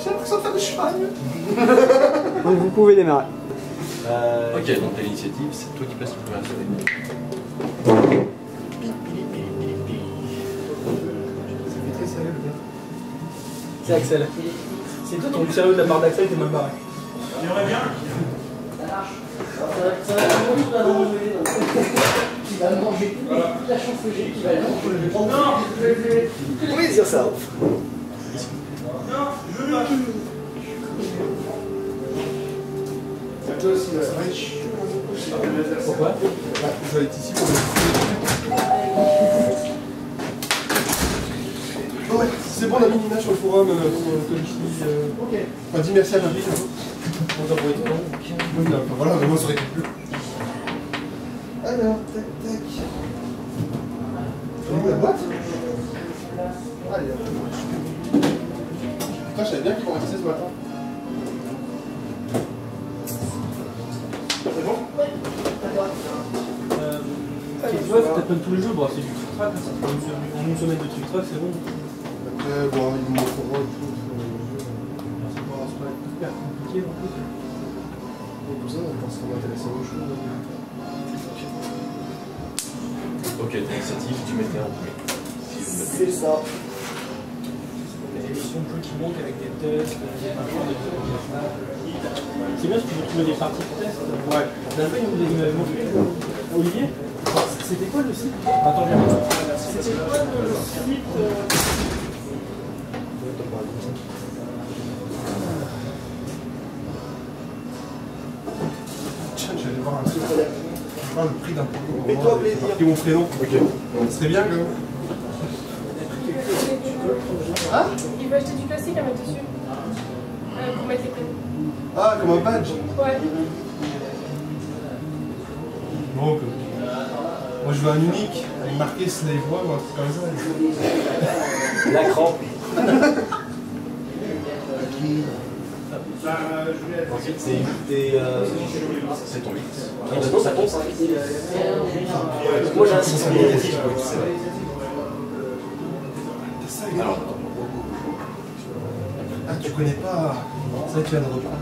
J'ai l'impression de faire du cheval. Donc vous pouvez démarrer. Ok, donc t'as l'initiative, c'est toi qui passes le premier soleil. Ça fait très sérieux le gars. C'est Axel. C'est toi ton sérieux de la part d'Axel, t'es mal barré. J'aimerais bien. Ça va vraiment tout la manger. Il va manger toute la chance que j'ai, il va manger. Non, Please yourself. non, je veux. Toi aussi, ça va être chiant. Pourquoi? Je vais être ici pour le. Ouais, c'est bon, on a mis une image sur le forum pour Tolichi. Ok. On dit merci à Marie. On t'a envoyé tout. Voilà, mais moi ça aurait été plus. Alors, tac, tac. On ouvre la boîte. Allez, putain, je savais bien qu'ils vont rester ce matin. C'est bon? Tu vois, t'appelles tous les jours, bon, c'est du trick track, en une semaine de trick track, c'est bon. Après, bon, ils me montreront et tout. C'est pas hyper compliqué non plus. Tout ça, on pense qu'on va intéresser aux choses. Ok, t'as l'initiative, tu mets tes en premier. C'est ça. Des émissions de jeux qui montent avec des tests, des machins, des trucs. C'est bien si tu veux trouver des parties de test. Ouais. La fois, il m'avait montré, Olivier, c'était quoi le site? Attends, je regarde. C'était quoi le site Tiens, je vais aller voir un truc. Ah, le prix d'un produit. Fais-toi plaisir. Marquer mon prénom. Ok. Ce serait bien quand même. Ah, il veut acheter du plastique à mettre dessus. Pour mettre les prénoms. Ah, comme un badge. Ouais. Bon, que... moi je veux un unique, avec marqué Slave One ou un truc comme ça. La crampe. Ensuite, c'est ton 8. Non, ça tombe, ça. Moi j'ai un 6. Alors, Ah, tu connais pas. C'est vrai que tu viens de reprendre.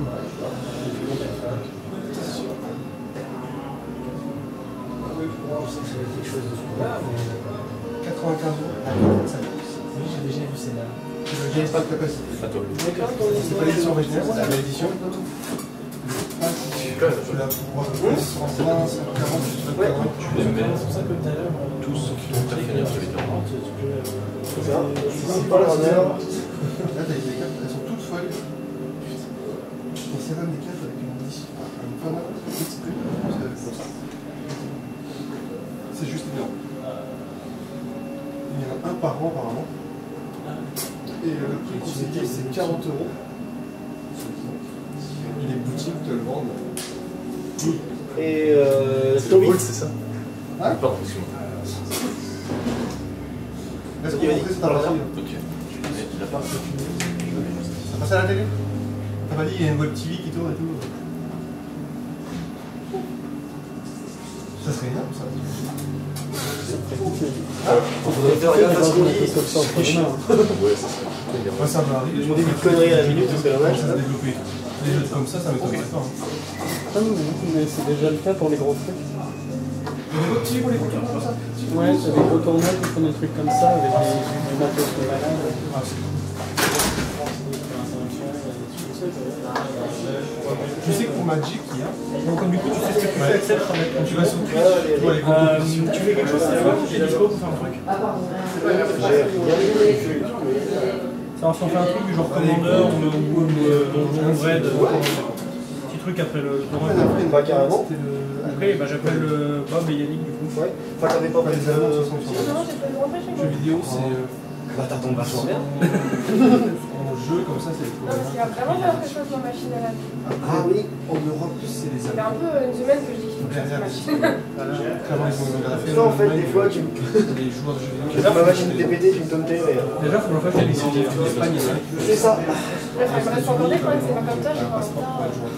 95 €. Oui, j'ai déjà vu celle-là. Je ne gagne pas de capacité. à toi. C'est pas l'édition originale, c'est la réédition. Je suis là pour voir 120, 140, 140. Tu les mets C'est pour ça que tout à l'heure, tous, donc t'as fait sur les 40. C'est ça. C'est pas le runner. Là, t'as les cartes, elles sont toutes folles. On s'est même des cartes avec une édition. Un fan exprès. C'est juste bien. Il y en a un par an apparemment. Et le prix conseillé c'est 40 €. Les boutiques te le vendent. Et C'est le gold, c'est ça? Hein? Pardon, excuse-moi. Est-ce qu'on va rentrer ça dans la télé? Ok. Il a pas. Ça passe à la télé? T'as pas dit il y a une web TV qui tourne et tout? Ça serait énorme ça. on faudrait faire gaffe à ce qu'on dit. Ouais, ça serait. Moi ça m'arrive. On dit des conneries à la minute, c'est dommage. Ça se développer. Des jeux comme ça m'étonnerait pas. Ah oui, mais c'est déjà le cas pour les gros trucs. Il y a des web TV pour les boutons comme ça? Ouais, t'as des gros tournois qui font des trucs comme ça avec du matos de malade. Ah, c'est cool. Je sais que pour Magic, il y a. Donc, du coup, tu sais ce que tu fais, Axel, quand Tu vas sur Twitch, tu vois les compétitions. tu fais quelque chose, c'est là, j'ai dispo pour faire un truc. Ça, si on fait un truc du genre commandeur ou donjon raid, petit truc après le tournoi. Pas carrément. Après, bah, j'appelle Bob et Yannick du coup. Ouais. Enfin, t'avais pas Pas les annonces, de toute façon, sur Non, j'ai pas le rentrer chez le moi. jeu vidéo, c'est. Bah, t'as ton vachement bien. En jeu, comme ça, c'est. Non, parce qu'il va vraiment faire quelque chose dans ma machine à laver. Ah oui. En Europe, c'est les Ça fait un peu une semaine que je dis qu'il faut que je fasse ma machine. Clairement, ils ont graphié. Ça, en fait, des fois, tu me. Les joueurs de jeux vidéo. Ma machine était pétée, tu me donnes tes. Déjà, faut que je fasse les Ils sont d'Espagne, il y en a. C'est ça. Là, il me reste encore des points, c'est pas comme ça, j'ai Un pas passeport pour envie être joueur.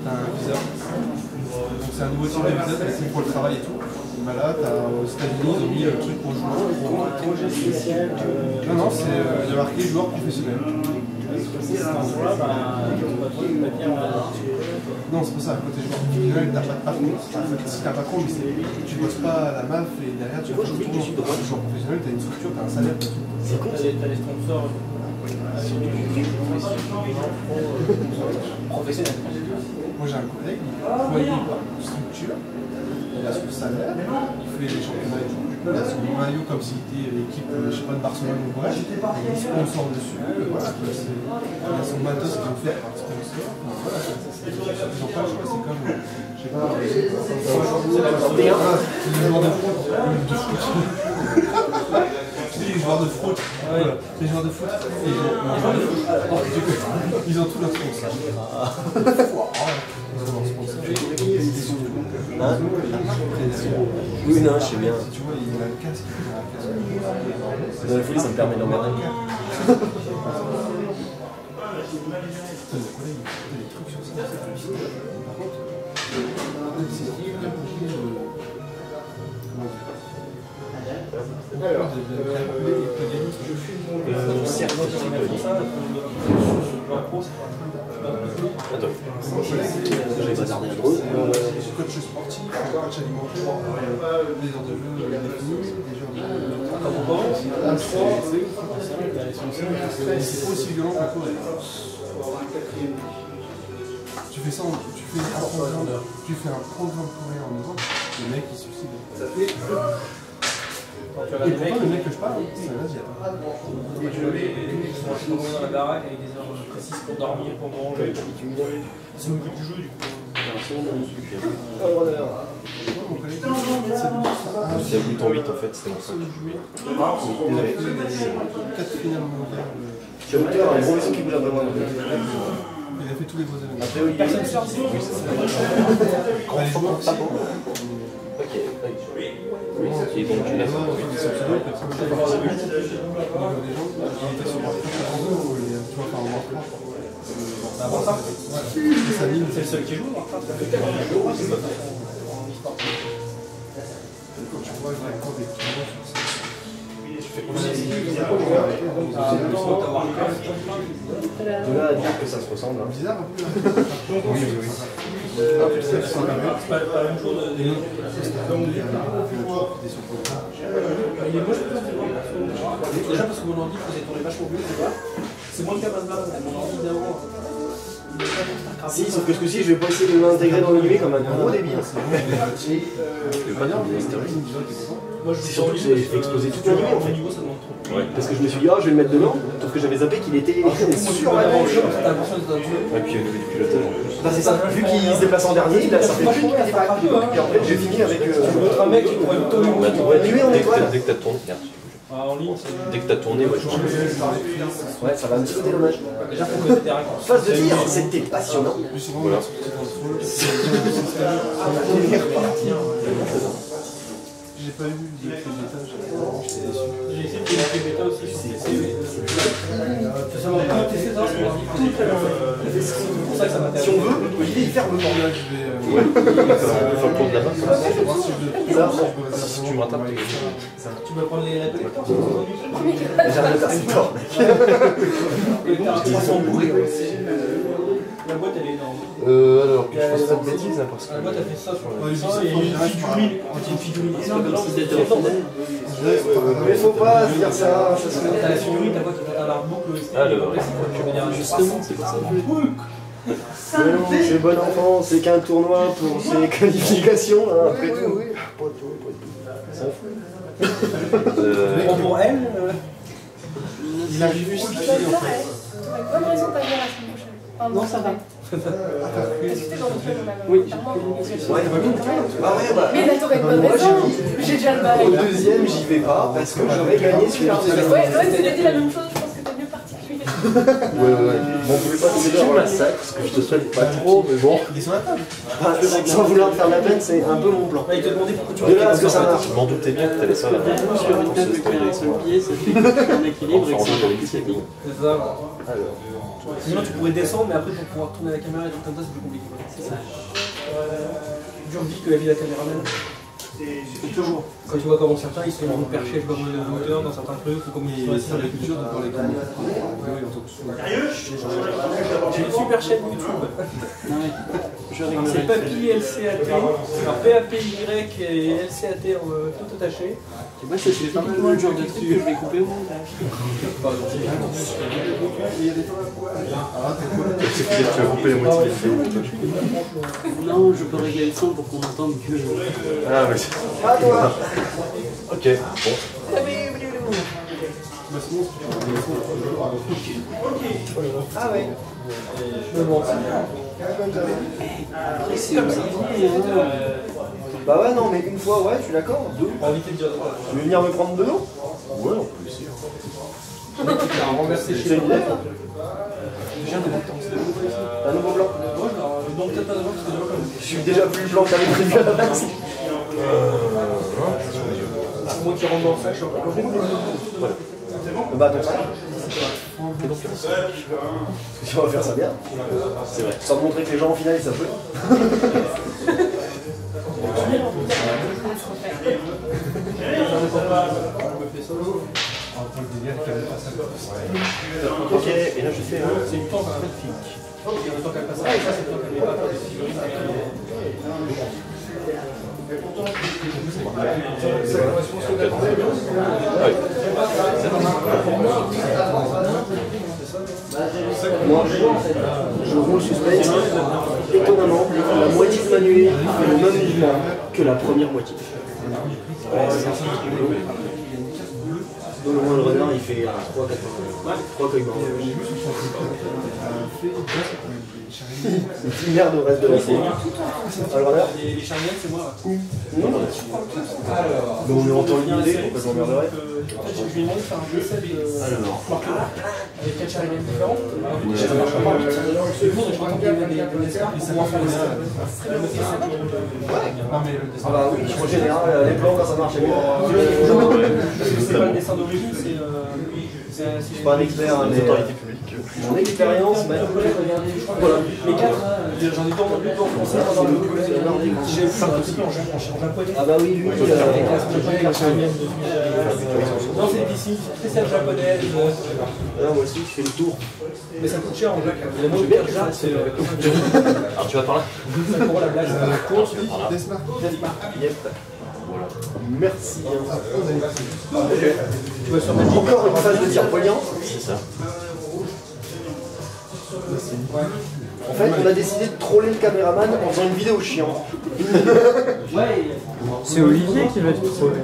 T'as un visa. Donc c'est un nouveau type de visa, mais c'est pour le travail et tout. Bah là, aux États-Unis, ils ont mis le truc pour jouer. Un projet spécial. Non, non, il y a marqué joueur professionnel. C'est un endroit, Non, c'est pour ça, côté joueur professionnel, t'as pas de patron. Si t'as un patron, mais tu bosses pas à la MAF et derrière tu vas pas tout le monde. Joueur professionnel, t'as une structure, t'as un salaire. C'est con, t'as les sponsors. Professionnel. Moi j'ai un collègue, il voyait une structure, il a son salaire, il fait les championnats et tout, du coup il a son maillot comme s'il était l'équipe, je sais pas, de Barcelone ou quoi, il sponsor dessus, voilà, il a son matos qui est offert par le sponsor, voilà, ils n'ont pas le choix, c'est comme, je sais pas, c'est les joueurs de foot, les joueurs de foot, voilà, les joueurs de foot, ils ont tous leurs sponsors. Hein? Oui, non, je sais bien. Tu vois, il a le casque, il a un casque. Dans la folie, ça me permet de l'emmerder. Des trucs sur ça, c'est hallucinant. Par contre, c'est très compliqué de. Attends, j'ai bazardé un drôle. Coach sportif, coach alimentaire, des heures de jeu définies, des heures de jeu. C'est pas aussi violent qu'en Corée. Tu fais ça, tu fais un programme coréen en Europe, le mec il se suicide. Et pourtant, le mec que je parle, c'est un Asiate. Ils sont assis dans la baraque avec des heures précises pour dormir, pour manger. C'est le but du jeu, du coup. C'est à bouton 8 en fait, c'était mon 5. Il a fait 4 finales mondiales. Tu as moteur, un gros vaisseau qui bouge un peu moins. Il a fait tous les gros événements. Après, oui, Personne ne sort ici. Ok, et donc tu l'as fait. C'est le seul qui joue, de là à dire que ça se ressemble. Hein. Bizarre, Oui. c'est pas la même chose. il est moche, déjà parce que mon ordi faisait tourner vachement mieux, tu vois. C'est moins le cas maintenant, mon ordi d'avant. Si, sauf que ce coup-ci, je vais pas essayer de l'intégrer dans le numérique comme un gros débile. Moi, je C'est surtout que j'ai fait exploser tout l'animé en fait. niveau, ça demande trop. Ouais. Parce que je me suis dit, ah, je vais le mettre dedans, sauf que j'avais zappé qu'il était sur la même chose. Et puis au niveau du pilotage en plus. Bah, c'est ça, vu qu'il se déplace en dernier, il a ça fait plus qu'il était pas actif. Et en fait, j'ai fini avec. Un mec qui pourrait me tourner. Nuée en étoile. Dès que t'as tourné, merde. En ligne, c'est. Dès que t'as tourné, ouais, je pense. Ouais, ça va un petit peu dommage. Déjà, faut que t'étais raccord. Phase de tir, c'était passionnant. Voilà. J'ai pas eu de bêta, j'étais déçu. J'ai essayé de faire bêta aussi sur PC. Ça m'a pas testé ça, c'est pour ça que ça m'intéresse. Si on veut, Olivier il ferme le temps. Là, je vais. Ouais. Faut le tour de la main. Si tu me rattrapes, Tu peux prendre les collecteurs, c'est J'ai rien d'intercepteur, mec. et t'as un 300 boules. La boîte elle est énorme. Alors, que je fasse pas de bêtises, hein, parce que. La boîte a fait ça sur Ouais, le je ça sais et pas, une j'arrive pas. figurine. Quand il y a une figurine énorme, c'est des Mais faut pas se dire ça, ça se T'as la figurine, ta boîte qui fait un arbre boucle. Alors, justement, c'est pour ça. Mais non, c'est bon enfant, c'est qu'un tournoi pour ses qualifications, hein, après tout. Pas tout. Pour elle, Il a justifié en fait. Bonne raison de pas venir la semaine prochaine. Enfin, Non, ça va. Est-ce que t'es dans le film même? Oui. Ouais, bah ouais, bah. Mais là, t'aurais une bonne Moi, raison. j'ai dit, J'ai déjà le au bail. deuxième, j'y vais pas parce que j'aurais gagné celui-là. Ouais, toi, tu t'es dit la même chose. Je pense que t'es mieux particulier. Ouais. Bon, on pouvait pas te dire la sac, parce que je te souhaite pas trop, mais bon. Il est sur la table. Enfin, sans vouloir te faire la peine, c'est un peu mon plan. il te demandait pourquoi tu De là à ce que ça marche. Je m'en doutais bien que t'allais ça là. Sur une table éclairée avec un pied, ça fait un équilibre et que c'est encore plus technique. C'est ça. Sinon, tu pourrais descendre, mais après, pour pouvoir tourner la caméra et tout comme ça, c'est plus compliqué. C'est ça. Dur vie que la vie de la caméraman. Toujours. Quand tu vois comment certains ils sont perchés, je sais pas combien de hauteur dans certains trucs, ou comme ils sont sur la culture de parler comme j'ai une super chaîne YouTube. C'est Papy LCAT, alors PAPY et LCAT tout attaché. Moi, c'est typiquement le genre de truc que je vais couper au montage. Tu vas couper les moitiés des films. Non, je peux régler le son pour qu'on entende que. Ah oui. Ah, toi. Ok, bon. Ah ouais. C'est comme ça. Bah ouais, non, mais une fois, ouais, je suis d'accord. Deux. Invité de dire Tu veux venir me prendre de l'eau? Ouais, on peut essayer. renverser chez C'est une idée. J'ai un nouveau temps. Un nouveau blanc. Non, peut-être pas d'avant parce que déjà comme. Je suis déjà plus blanc qu'avec prévu à la base. C'est moi qui rentre dans le sac, je suis un peu comme Bah, ton sac. Si on va faire ça bien. C'est vrai. Sans montrer que les gens en finale ils savent jouer. Ok, et là je fais un. C'est du temps qu'on fait fic. Il y a le temps qu'elle passe. Ah, et ça, c'est le temps qu'elle n'est pas de figurine. Moi, je roule suspense. Étonnamment, la moitié de Manuel fait le même mouvement que la première moitié. Dans le moins le renard, il fait 3-4 coïmans. Une merde au reste de la série. Le renard Les charnières, c'est moi. Non. Mais on est en temps limité, pourquoi je m'emmerderais? En fait, je lui ai demandé de faire un essai de marqueur avec 4 charnières différentes. Ça marche pas. Du coup, je crois qu'il y avait des dessins pour pouvoir faire les essais. Ah bah oui, en général, les plans quand ça marche, c'est mieux. C'est pas le dessin d'origine, c'est. Je suis pas un expert, hein, mais mon expérience, mais Voilà, les 4, j'en ai tourné plus en français pendant le j'ai vu ça aussi en japonais. ah bah oui, lui, Non, c'est d'ici, spécial japonaise. là, moi aussi, je fais le tour. Mais ça coûte cher en blague. Le mot de Jap, c'est. Alors tu vas par là 5 € la blague, c'est un cours. Yep. Merci. Tu vas sur Encore une phase de tir poignant. C'est ça. En fait, on a décidé de troller le caméraman en faisant une vidéo chiante. C'est Olivier qui va te trouver.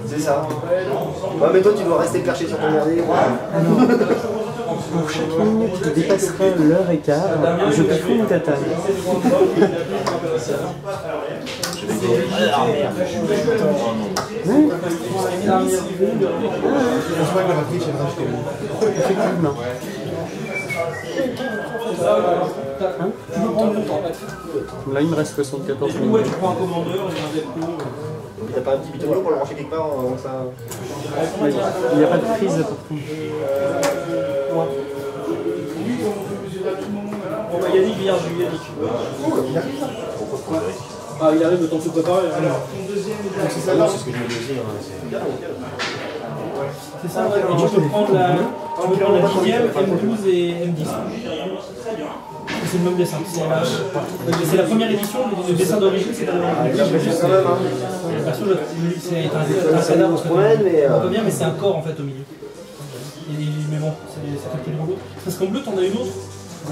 C'est ça. Ouais, mais toi, tu dois rester perché sur ton merdier. Pour chaque minute qui dépasserait l'heure et quart, je fais une tatane. Effectivement. Hein? Là, il me reste 74 Ouais, minutes. tu prends un commandeur, il y a un dépôt. T'as pas un petit bitonio pour le brancher quelque part avant que ça... Il n'y a pas de prise par contre. Bon, bah Yannick vient, Yannick. Ah, il arrive le temps de se préparer. Alors, C'est ça, c'est ce que je me disais. c'est ça, et tu peux prendre la JM, M12 et M10. C'est le même dessin. C'est la première édition, le dessin d'origine, c'est la même édition. Quand même, hein. Perso, c'est un cadavre, On se promène, mais... on voit bien, mais c'est un corps en fait au milieu. Mais bon, c'est capté en bleu. Parce qu'en bleu, t'en as une autre.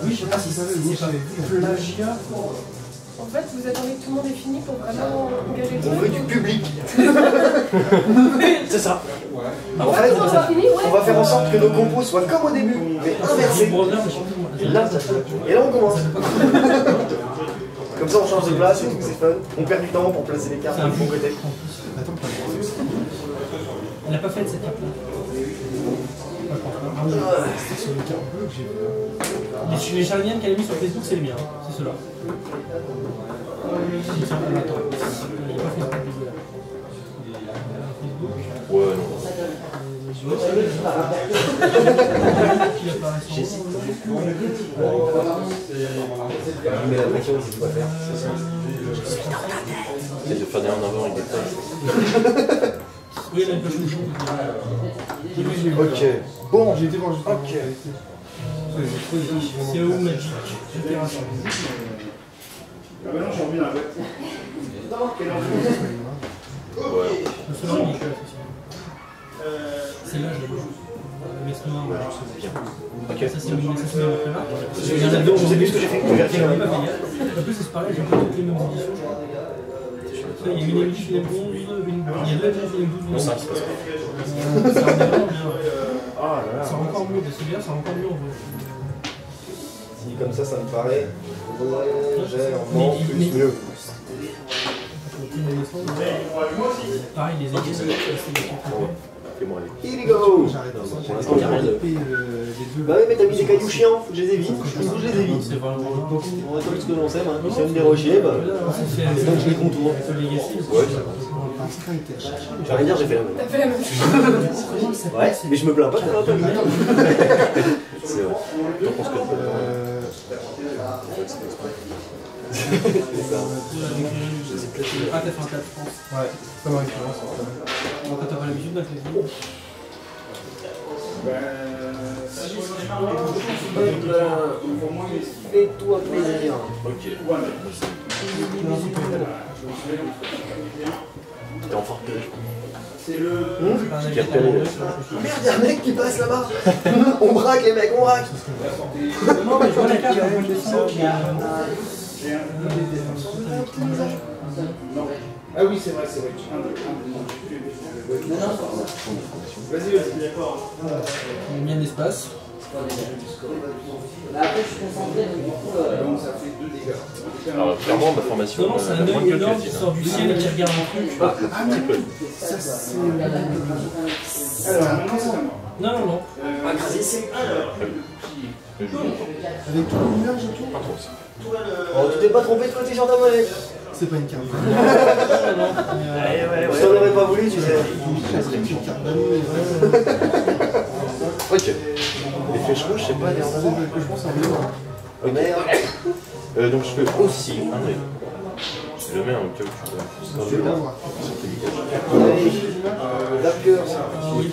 Oui, je sais pas si c'est pas plagiat. En fait, vous attendez que tout le monde ait fini pour vraiment engager le On veut truc. du public. C'est ça. En On fait, a fini, ouais. on va faire en sorte que nos compos soient comme au début, mais inversés. Et là, on commence. Comme ça, on change de place et tout, c'est fun. On perd du temps pour placer les cartes du bon côté. Elle n'a pas fait de cette carte-là. Les charnières qu'elle a mis sur Facebook, c'est les miens. C'est ceux-là. Attends. Il n'a pas fait de carte là. Ouais, non. J'hésite. Il met la pression, il sait quoi faire. C'est de faire des en avant avec des tasses. Oui, il a un peu chouchou. Ok. Bon. J'ai été voir juste. Ok. C'est où Magic Opération. Ah bah non, j'ai envie d'un web. Ouais. Le seul qui c'est l'âge de l'eau. Mais c'est noir. Ok. Ça, c'est le prépa. Je sais plus ce que j'ai fait. En plus, c'est pareil, j'ai pas toutes les mêmes éditions. Il y a une édition, il y a 12, il y a deux éditions, il y a 12. Non, ça se passe pas. Ça rend vraiment bien. Ah là là. Ça rend encore mieux, c'est bien, ça rend encore mieux en vrai. Si comme ça me paraît légèrement plus mieux. Pareil, les éditions, Fais-moi aller. Here we go. Pour l'instant, il n'y a rien de... Bah oui, mais t'as mis des cailloux chiants, faut que je les évite. Du coup, je les évite. c'est vraiment. On récolte ce que l'on sème, hein. Si on me dérocher, bah... Et donc je les contourne. Ouais, j'ai rien à dire, j'ai fait la même. T'as fait la même chose. Ouais, mais je me plains pas de faire un peu mieux. C'est vrai. Tant qu'on se code pas dedans. C'est ça. Je les ai plaqués. Ah, t'as fait un tas de France. Ouais, ça m'arrive. Quand t'as pas l'habitude d'un clavier. Fais-toi plaisir. Ok. T'es en fort péril. C'est le. Qui a repéré. Merde, y'a un mec qui passe là-bas. On braque les mecs, on braque. Non, mais je vois la carte, je descends. Ah oui, c'est vrai, c'est vrai. Vas-y, vas-y, d'accord. On met bien d'espace. Donc ça fait 2 dégâts. Alors, clairement, ma formation. Non, non, c'est un œil énorme qui sort du ciel et qui regarde un truc. Un petit peu. Ça, c'est. Alors, maintenant, c'est à moi. Non, non, non. Avec tout le nuage autour. Pas trop ça. Oh, tu t'es pas trompé de côté sur ta molette. C'est pas une carte. Je t'en aurais pas voulu, tu sais. C'est une carte. Ok. Les flèches rouges, c'est pas des en avant. Je pense à un livre. Oh merde. Donc je fais aussi un œil. Je le mets en cas où tu Je vais dois. pas voir. Allez, d'accord. Oui,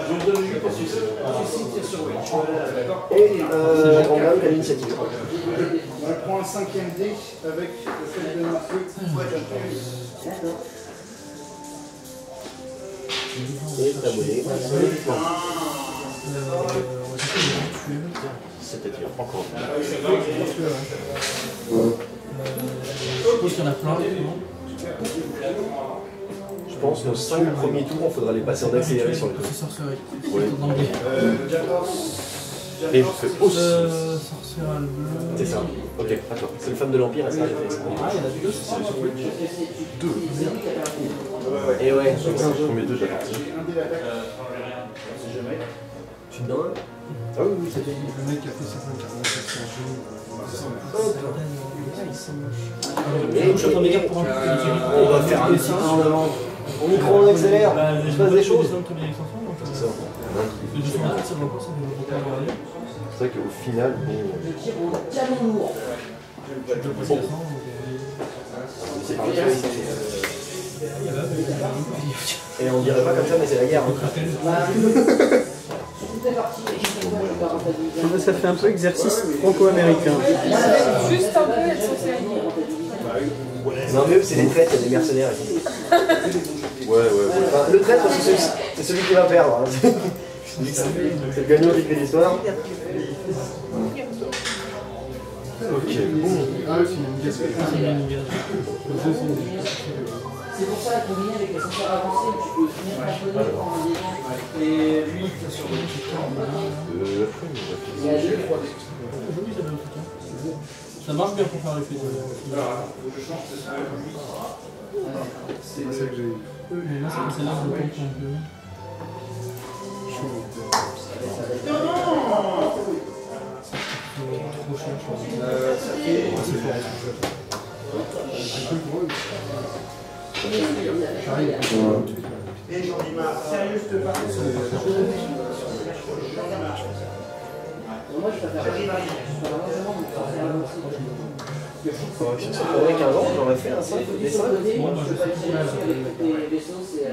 Je me donne 8 pour succès. Tire sur Witch. D'accord. Et on gagne à l'initiative. On prend un 5ème dé avec le fait de marquer. Et t'abonner. C'est-à-dire encore. je pense qu'il y en a plein. Je pense que nos 5 premiers tours, il faudra les passer en accéléré sur les deux. C'est sorcellerie. Ouais. En anglais. Et je fais aussi. Sorceral bleu. C'est ça. Ok, d'accord. C'est le femme de l'Empire et ça, j'ai fait exprès. Ah, il y en a deux, c'est ça. Et ouais, C'est le premier deux de la partie. tu te donnes. Ah oui, oui, c'était. Le mec qui a fait ses incarnations, c'est un génie. Et je suis en train de me dire pour un coup, On va faire un petit pas en avant. On y croit, on accélère. Il se passe des choses. C'est ça. C'est vrai qu'au final, bon. Et on dirait pas comme ça, mais c'est la guerre. Ça fait un peu exercice franco-américain. Juste un peu être censé aller. Non, mais eux, c'est des traîtres, il y a des mercenaires ici. Ouais. Enfin, le traître, c'est celui qui va perdre. Hein. C'est le gagnant qui fait l'histoire. Ok, bon. Ah oui, c'est une gaspille. C'est pour ça qu'on vient avec les senseurs avancés, tu peux finir un peu de Et lui, Il y a deux fois. Ça marche bien pour faire les feux. C'est ça que j'ai eu. Mais là, c'est là que je compte un peu. ça fait. Et j'en dis ma sérieux, je te parle. Moi, je préfère Correction, ça faudrait 15 ans, j'aurais fait un 5 dessin. les vaisseaux, c'est.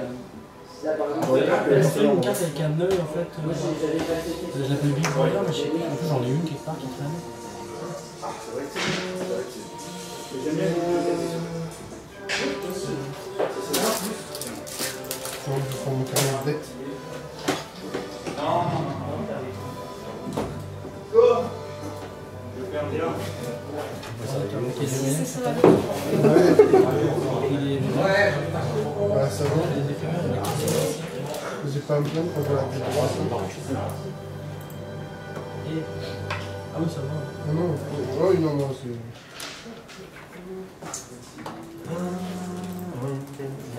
Là, par exemple, La seule une carte avec un œil en fait. moi, j'avais pas fait. Je l'appelle Big Brother, mais je sais pas. En plus, j'en ai une quelque part qui traîne. J'aime bien les Je prends mon carnet de dette. Voilà, ça va. J'ai pas à me plaindre quand je vais à la droite. Ah oui, ça va. Non, oui, non, non, c'est...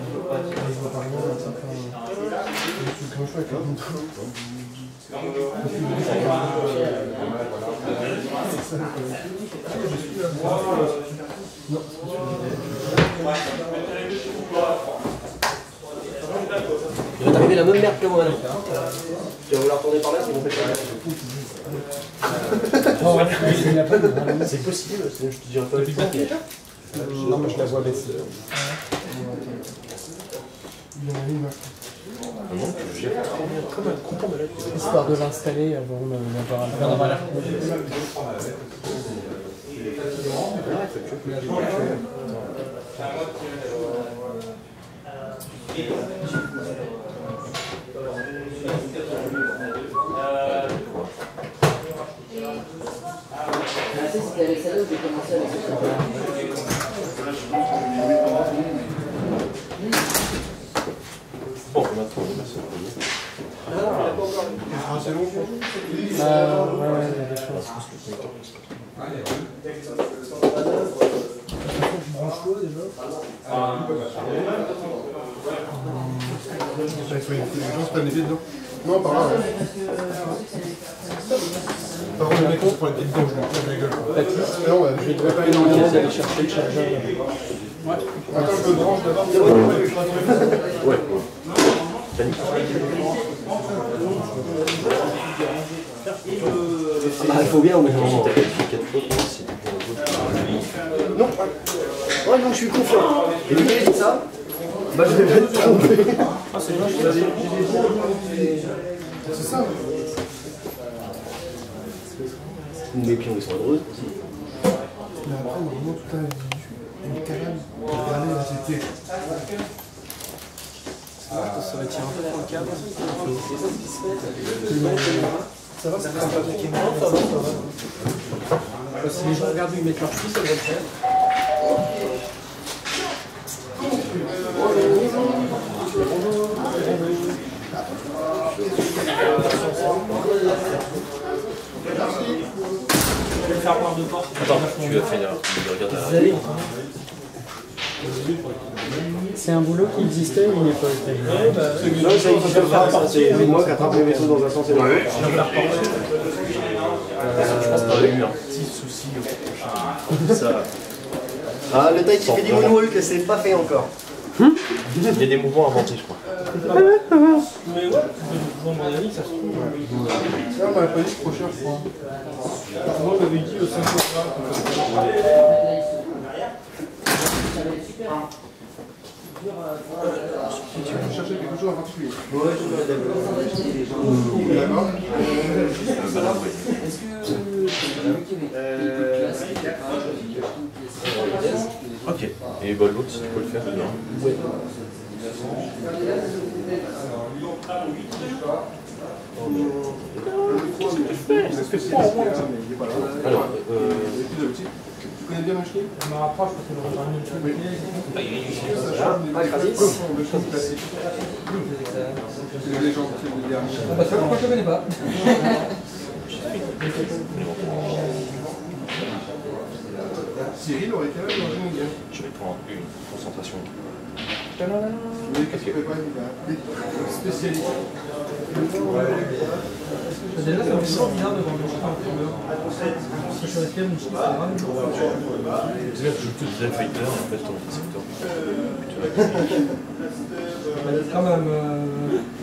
Je vois pas rien, ça fait un... Je suis grand choix avec la moto. Non, Il va t'arriver la même merde que moi là. Tu vas vouloir tourner par là, c'est bon, c'est possible, sinon je te dirais pas le temps. non, mais je la vois baisser. Il y en a une, là. Comme un content malade. Histoire de l'installer avant d'avoir l'air con. C'était avec ça, j'ai commencé avec ça. Bon, on a trouvé ma seule. Ah, c'est long, Ouais, il y a des choses. Branche-toi déjà. Il faut que les gens se prennent les pieds dedans. Non, par là. Par contre, le mec, on se prend les pieds dedans, je lui pète la gueule. Non, ouais, je vais pas aller dans le Aller chercher le chargeur. Attends, je me branche d'abord. Ouais. Ah, il faut bien, mais non. Non. Ouais, donc je suis confiant. Et vu que j'ai dit ça, bah je vais me tromper. Ah, c'est bien, C'est ça. Mes pions, ils sont heureux. Mais après, vraiment, tout un une carême. Regardez, là, c'était... Ça va tirer un peu dans le cadre. Ça va, c'est pas un truc qui est Non, ça va, ça va. Si les gens regardent où ils mettent leurs pieds, ça va le faire. Je vais le faire par deux portes. Attends, tu vas finir. Regarde la... C'est un boulot qui existait ou il n'est pas été? Non, ça existe pas, c'est moi qui attrape les vaisseaux dans un sens et dans l'autre. Je pense qu'on a eu un petit souci au prochain. Ça. Ah, le taille qui fait du moonwalk, c'est pas fait encore. Il y a des mouvements inventés, je crois. Mais ouais, dans mon avis, ça se trouve. Ça, on m'avait pas dit trop cher, je crois. Moi, on m'avait dit 5 euros. Tu veux chercher quelque chose en particulier? Ouais, je vais D'accord. Ok. Et bah, l'autre, si tu peux le faire, non. Oui. Alors, tu connais bien Machine? Je me rapproche parce que je rejoins une chose. C'est les gens qui font des derniers. Ah bah ça, pourquoi je ne connais pas? Cyril aurait été là dans une guerre. je vais prendre une concentration. Spécialité. Déjà, ça me fait toujours bizarre de voir le chat en couleur. Si je suis resté une chose, c'est vraiment Déjà, tu joues tout des fighters et en fait, ton secteur. quand même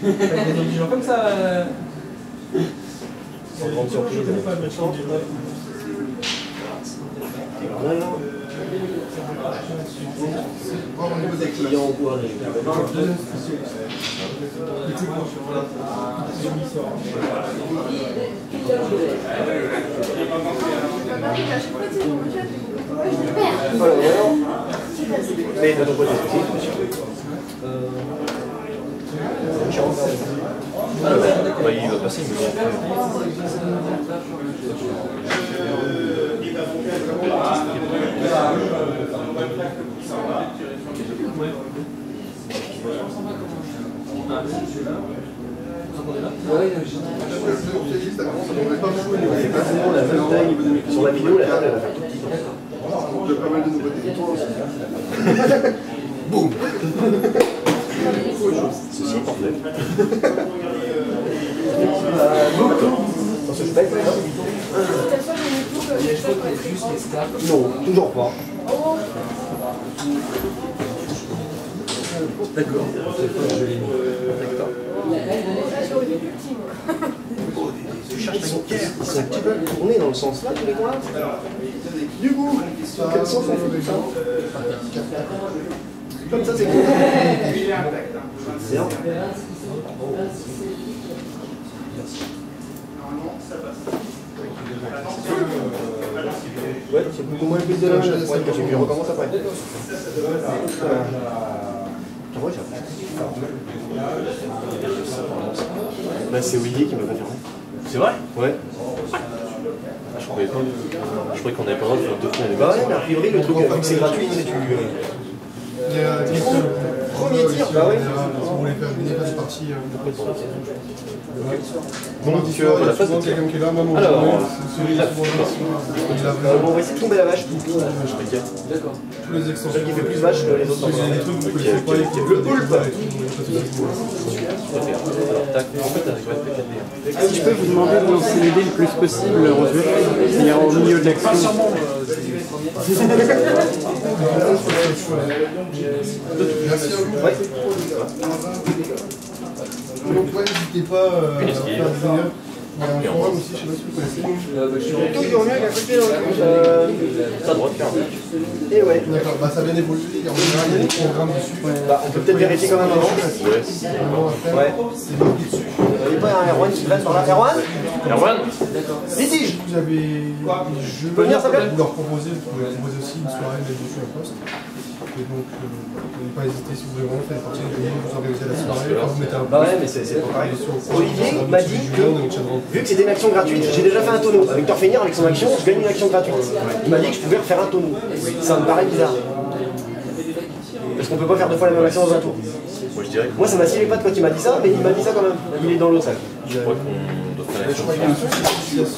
avec des obligeants comme ça. Sans grande surprise. Je connais pas le méchant du vrai. Au niveau des clients, on voit les mais de ton côté aussi. Bah, il va passer, mais bon. C'est pas vraiment la même taille. Sur la vidéo, la table, elle a fait tout petit. Il y a pas mal de nouveautés. Boum. Ceci est parfait. Dans ce spectre, non, toujours pas. D'accord. Tu cherches la guerre. Ils sont un petit peu tournés dans le sens là, tous les coins. Du coup, dans quel sens on fait tout ça? Comme ça, c'est cool. C'est bien. Ouais, c'est beaucoup moins le but de la chose. Ouais, parce que tu recommences après. Ouais, bah, c'est Willy qui m'a confirmé. C'est vrai? Ouais. Je croyais pas. Je croyais qu'on avait pas le droit de faire 2 fois. Bah ouais, mais a priori, le truc, vu que c'est gratuit, c'est du. Premier tir, bah ouais. Si vous voulez faire une phase partie. Donc, la phase de quelqu'un qui est là, même on alors, on va essayer de tomber la vache. D'accord. tous les extensions. Celle qui fait plus vache que les autres. Il y a des trucs que vous connaissez pas, les Le poulpe. En fait, avec PKD. Si je peux vous demander de lancer les dés le plus possible en jeu, c'est-à-dire au milieu de l'action. Merci à vous. Ouais. Donc, ouais, n'hésitez pas à faire des meilleurs. Il y a un forum aussi, je sais pas si vous connaissez. Toujours mieux qu'un coup de pied dans le cul. T'as le droit de faire. Et ouais. D'accord, bah ça vient d'évoluer. En général, il y a des programmes dessus. Bah, on peut peut-être vérifier quand même avant. Ouais. C'est marqué dessus. Il n'y a pas un Erwan qui traîne par là. Erwan Erwan? Litige. Vous avez des jeux. peux venir, ça vous leur proposer, vous pouvez proposer aussi une soirée de dessus à poste. Et donc, n'hésitez pas à hésiter si vous voulez vraiment faire partie de l'union, vous organisez la soirée, quand vous mettez un Bah ouais, mais c'est pas pareil. Olivier m'a dit que, vu que c'était une action gratuite, j'ai déjà fait un tonneau. Avec Torfenir, avec son action, je gagne une action gratuite. Il m'a dit que je pouvais refaire un tonneau. Ça me paraît bizarre. Parce qu'on peut pas faire 2 fois la même action dans un tour. Moi, je dirais que Moi, ça m'a scié les pattes quand il m'a dit ça, mais il m'a dit ça quand même. Il est dans l'eau, ça. je crois qu'on doit faire Je crois qu'il y a une association.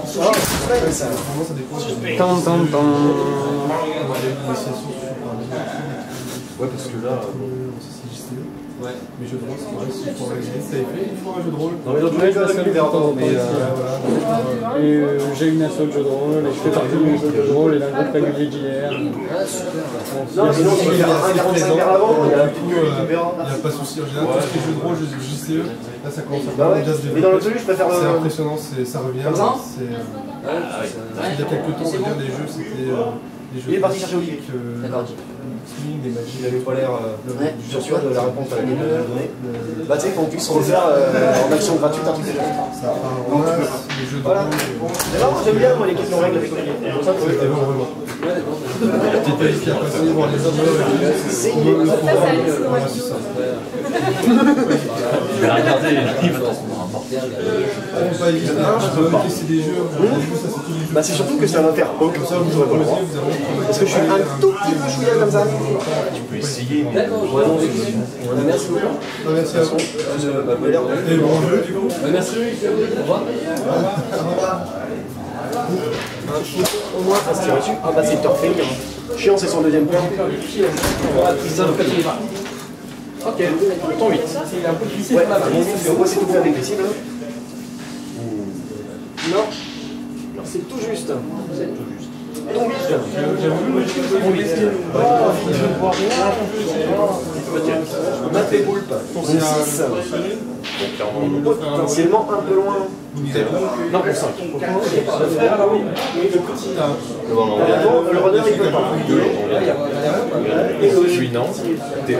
Ça. Vraiment, ça dépend. Tan, tan, tan. Ouais, parce que là. Ouais. Mais jeux de rôle, c'est vrai, c'est pour réaliser. Vous avez fait une fois un jeu de rôle? Non, mais l'autre Ouais, jeu, je je vais faire encore, mais. Et j'ai une asso de jeu de rôle, et je fais partie d'une asso de jeu de rôle et d'un groupe régulier d'hier. Non, sinon, on peut faire un 45 vers l'avant, il y a un petit Il n'y a pas de souci. En général, tout ce qui est jeu de rôle, JCE, là ça commence à Bah ouais, bien se mais dans développer. l'absolu, je préfère C'est le. impressionnant, ça revient. Comme ça Il y a quelques temps, on va dire, les jeux, c'était des jeux. Il est parti chercher Olivier. D'accord. Swing, des magies. Il avait pas l'air sûr de la réponse à laquelle il m'a donné. Bah, tu sais, qu'on puisse refaire en action gratuite un truc déjà. Ça part en masse, les jeux de Voilà. rôle. C'est marrant, j'aime bien moi les questions règles avec Olivier. C'est pour ça que C'était bon, vraiment. Petite pays qui a passé voir les hommes. c'est Le forum, voilà, c'est ça. Je vais regarder les livres. On va éviter, je peux même tester des jeux. Ça, c'est tous les jeux. Bah, c'est surtout que ça va faire poke. Comme ça, vous aurez pas le droit. Parce que je suis un tout petit peu chouïa comme ça. Tu peux essayer. D'accord, Ouais, non, merci beaucoup. Merci à vous. Et bon jeu, du coup. merci. Au revoir. Au revoir. Au moins, ça se tire dessus. Ah bah c'est Torfing. Chiant, c'est son deuxième point. Ok, ton 8. C'est un peu glissé Ouais, sur la prise. moi c'est tout fait avec les cibles. Non. Alors c'est tout juste. Ton 8. Mat les boules. Ton 6. Potentiellement un peu loin. Non, pour 5. Le runner il peut pas. Je suis non. T'es un.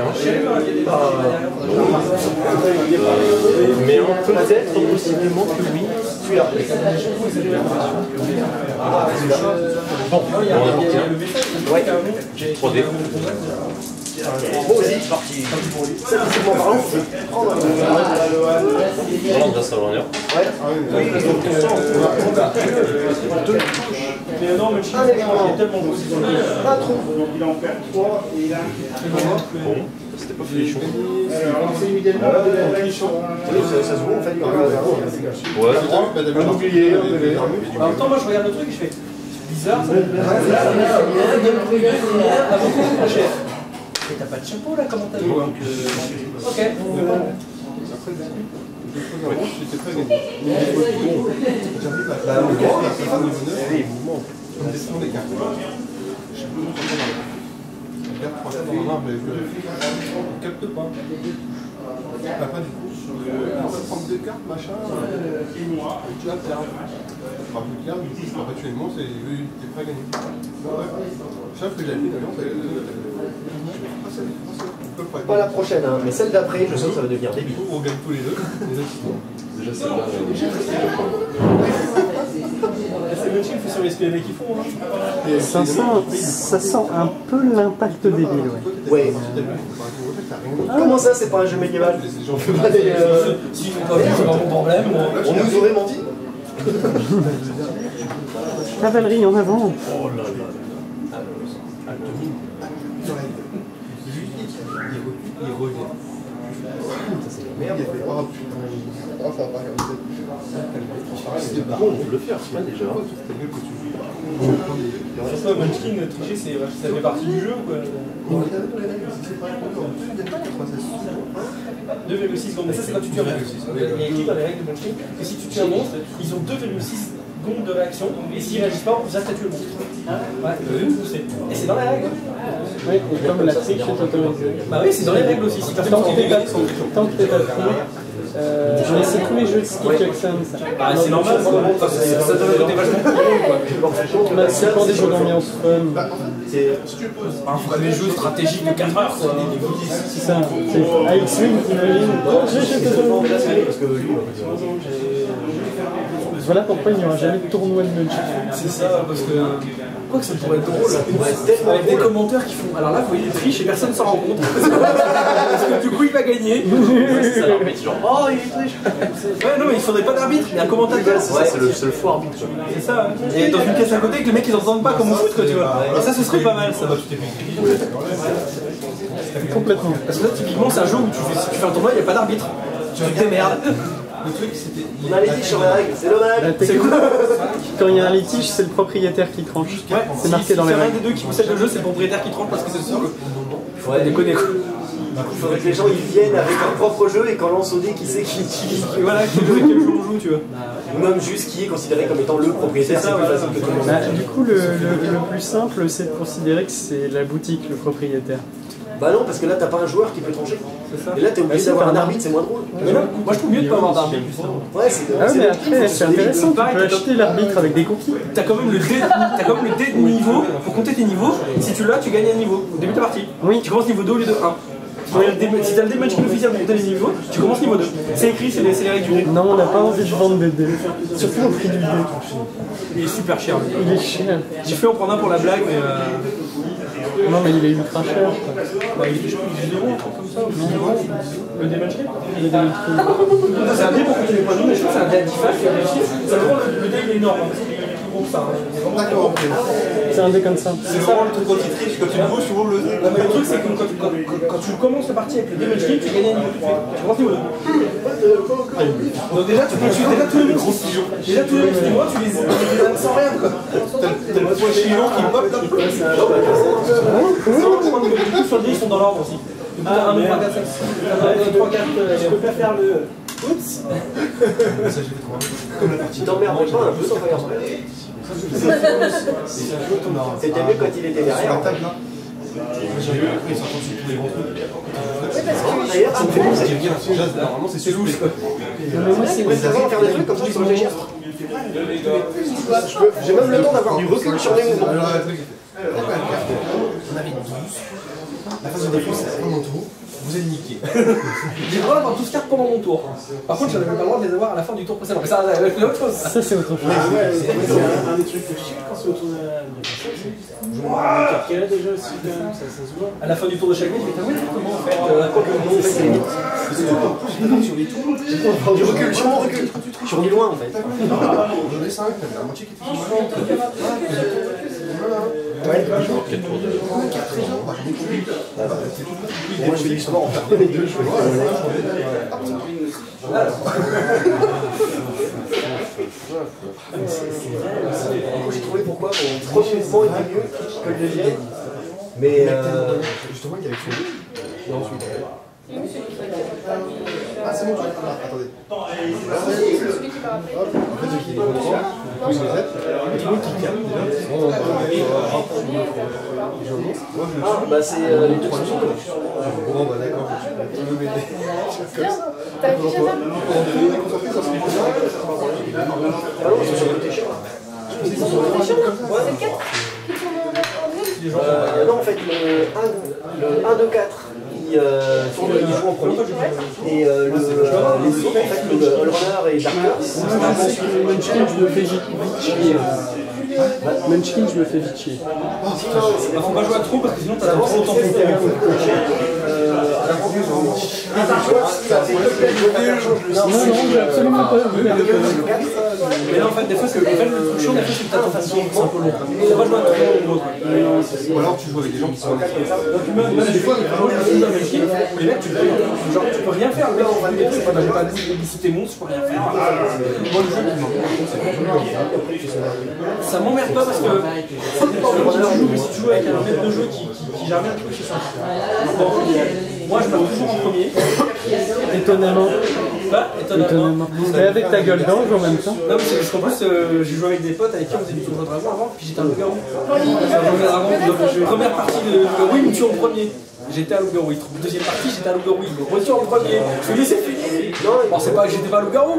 Mais on peut-être possiblement que oui. Celui-là. Bon, on a parti. Ouais. 3D. Moi aussi, c'est parti. Statistiquement parlant, je vais prendre un. Voilà, on va sur le runner. Ouais. Oui, deux touches. Mais non, mais il est tellement beau. Un trou. Bon, c'était pas fléchon. Oui, ça se voit en fait. Ouais. Un bouclier, un bébé. En même temps, moi je regarde le truc et je fais bizarre, ça va être cher. Et t'as pas de chapeau là, comment t'as vu? Ok. J'étais très gagné. J'arrive à faire des mouvements. Comme descendre des cartes. Je sais plus comment ça va. Je regarde 3 cartes dans l'arbre et je vérifie. On ne capte pas. T'as pas du coup. On va prendre 2 cartes, machin. Et tu vas perdre. Enfin, plus clair, du coup, perpétuellement, t'es prêt à gagner. Sauf que j'avais une alliance avec Pas la prochaine, hein, mais celle d'après, je sens que ça va devenir débile. on gagne tous les deux. Déjà, celle-là. C'est le chill, faut sur les SPV qu'ils font. Ça sent un peu l'impact débile, ouais. Ouais. Comment ça, c'est pas un jeu médiéval? On fait pas des. S'ils font pas bien, c'est pas mon problème. On nous aurait menti? Cavalerie en avant. Oh là là. Il revient. Merde. Oh, ça va pas comme ça. C'est bon, on peut le faire, c'est pas déjà. C'est mieux que tu vis. C'est pas Munchkin, tricher, ça fait partie du jeu ou quoi? 2,6 secondes. Mais ça, c'est quand tu tues un monstre. Il y a écrit dans les règles de Munchkin que si tu tues un monstre, ils ont 2,6 secondes de réaction. Et s'ils réagissent pas, on vous a statué le monstre. Ouais, et c'est dans les règles. Oui, et comme la triche est autorisée. Bah oui, c'est dans les règles aussi. Si personne Tant s'en que t'es fait pas pris, j'en ai tous les jeux de Steve Jackson, ça. bah c'est normal, ça doit être vachement cool. Bah, c'est pour des jeux d'ambiance fun. Enfin, des jeux stratégiques de 4 heures, quoi. C'est ça. C'est X-Wing, t'imagines. Parce que lui, Voilà pourquoi il n'y aura jamais de tournoi de Munchkin. C'est ça, parce que. Quoi que ça pourrait être drôle, avec des commentaires qui font. Alors là, vous voyez, il triche et personne ne s'en rend compte. Parce que du coup, il va gagner. C'est ça l'arbitre, genre. Oh, il triche. Ouais, non, mais il faudrait pas d'arbitre, il y a un commentateur. Ouais, c'est le faux arbitre. C'est ça. Et dans une pièce à côté, que les mecs ils entendent pas comme au foot, quoi, tu vois. Et ça, ce serait pas mal, ça. Complètement. Parce que là, typiquement, c'est un jeu où si tu fais un tournoi, il n'y a pas d'arbitre. Tu te démerdes. Le truc, c'était. on a les tiges sur les règles, c'est dommage. C'est cool. Quand il y a un litige, c'est le propriétaire qui tranche. C'est marqué dans les Si règles. un des deux qui possède le jeu, c'est le propriétaire qui tranche parce que c'est sûr. Ouais, déconner quoi. Il faudrait que les gens ils viennent avec leur propre jeu et qu'on lance au dé qui sait qui utilise. Et voilà, quel jeu on joue, tu vois. Ou même juste qui est considéré comme étant le propriétaire, c'est plus facile que tout le monde. Bah, du coup, le plus simple, c'est de considérer que c'est la boutique, le propriétaire. Bah non, parce que là t'as pas un joueur qui peut trancher. Et là t'es obligé d'avoir un arbitre, c'est moins drôle. Mais non, moi je trouve mieux de pas avoir d'arbitre justement. Ouais, c'est Ah ouais, mais après, c'est intéressant, tu peux acheter l'arbitre avec des cookies. T'as quand même le dé de niveau, faut compter tes niveaux. Si tu l'as, tu gagnes un niveau au début de ta partie. Oui. Tu commences niveau 2 au lieu de 1. Si t'as le dé Munchkin officiel pour compter les niveaux, tu commences niveau 2. C'est écrit, c'est les règles du dé. Non, on n'a pas envie de vendre des dés. Surtout au prix du dé. Il est super cher. Il est cher. J'ai fait en prendre un pour la blague, mais Non, mais il est ultra cher. bah, il est 0, un truc comme ça. Le dé Munchkin. Il est des trucs. C'est un dé pour compter les points de vie, mais je trouve que c'est un dé artifact qui est réussi. Ça vraiment, le dé il est énorme, parce qu'il est plus gros que ça. D'accord, ok. C'est un dé comme ça. C'est vraiment le truc quand il triche, quand tu le vois, souvent le. Non, mais le truc, c'est que quand tu commences commences la partie avec le Demon King, tu gagnes un niveau tout de suite. Tu rentres niveau 2. Donc déjà, tu peux tuer déjà tous les monstres. Déjà tous les monstres du mois, tu les as sans rien quoi. T'as le point chinois qui pop là. Sur le dé, ils sont dans l'ordre aussi. 1, 2, 3, 4, 5, 6, 3, 4, je peux pas faire le... Oups. Tu t'emmerdes pas un peu sans faire c'était mieux quand il était derrière. Sur la table là. J'ai vu après ils sont dessus tous les grands trucs. D'ailleurs, ça me fait penser. J'aime bien, normalement c'est louche. Mais ça va faire des trucs comme ça, ils sont réfléchir. J'ai même le temps d'avoir du recul sur les mouvements. Alors, le truc, on avait 12. La phase de défense, c'est vraiment tout. Vous êtes niqué. J'ai le droit d'avoir 12 cartes pendant mon tour. Par contre, j'avais pas le droit de les avoir à la fin du tour précédent. Mais ça, c'est autre chose. Ça, c'est autre chose. C'est un des trucs que je sais quand c'est autour de la quel âge déjà aussi quand même, ça se voit. À la fin du tour de chaque game, je vais t'avouer comment en fait. Sur les tours, J'ai prendre du recul, sur mon recul. Je suis revenu loin en fait. j'en ai 5, t'avais la moitié qui était Ouais, Quel tour de... moi je fais du sport en fait. Les deux, je fais j'ai trouvé pourquoi mon premier mouvement était mieux que le deuxième. Mais justement, il y avait son dos. Et ensuite. Ah, c'est bon, attendez. Celui qui m'a rappelé. En fait, il est content. Oui, vous êtes. Et tout le monde qui capte déjà. ah, bah c'est les deux solutions. Bon, bah d'accord. Tu veux m'aider. Bien. T'as affiché ça? Ah non, ils sont sur le côté cher. C'est 4 qui sont en Non, en fait, le 1, 2, 4, il joue en premier. Et les autres, en fait, le Allrunner et Darker, Munchkin, je me fais chier. Munchkin, je me fais vite chier. Faut pas jouer à trop parce que sinon t'as trop longtemps pour le faire. Non, j'ai absolument pas vu. Mais là en fait, des fois, le truc chiant, des fois, c'est que t'attends facilement, c'est un peu long. Faut pas jouer à trop l'autre. Ou alors tu joues avec des gens qui sont en Des fois, les mecs, tu peux rien faire. Le mec, on va le mettre, j'ai pas d'électricité monstre, je peux rien faire. Moi, le jeu, ça m'emmerde pas parce que ça dépend de qui tu joues, mais si tu joues avec un maître de jeu qui gère bien le truc, c'est sympa. Bon, moi, je meurs toujours en premier. Étonnamment. Pas étonnamment. Et avec ta gueule d'ange en même temps. Non, mais c'est parce qu'en plus, j'ai joué avec des potes avec qui on faisait du tournoi de dragon avant, puis j'étais un loup-garou. Première partie de loup-garou, il me tue en premier. J'étais un loup-garou. Deuxième partie, j'étais un loup-garou, il me retue en premier. Je lui dis, c'est fini. Bon, c'est pas que j'étais pas un loup-garou,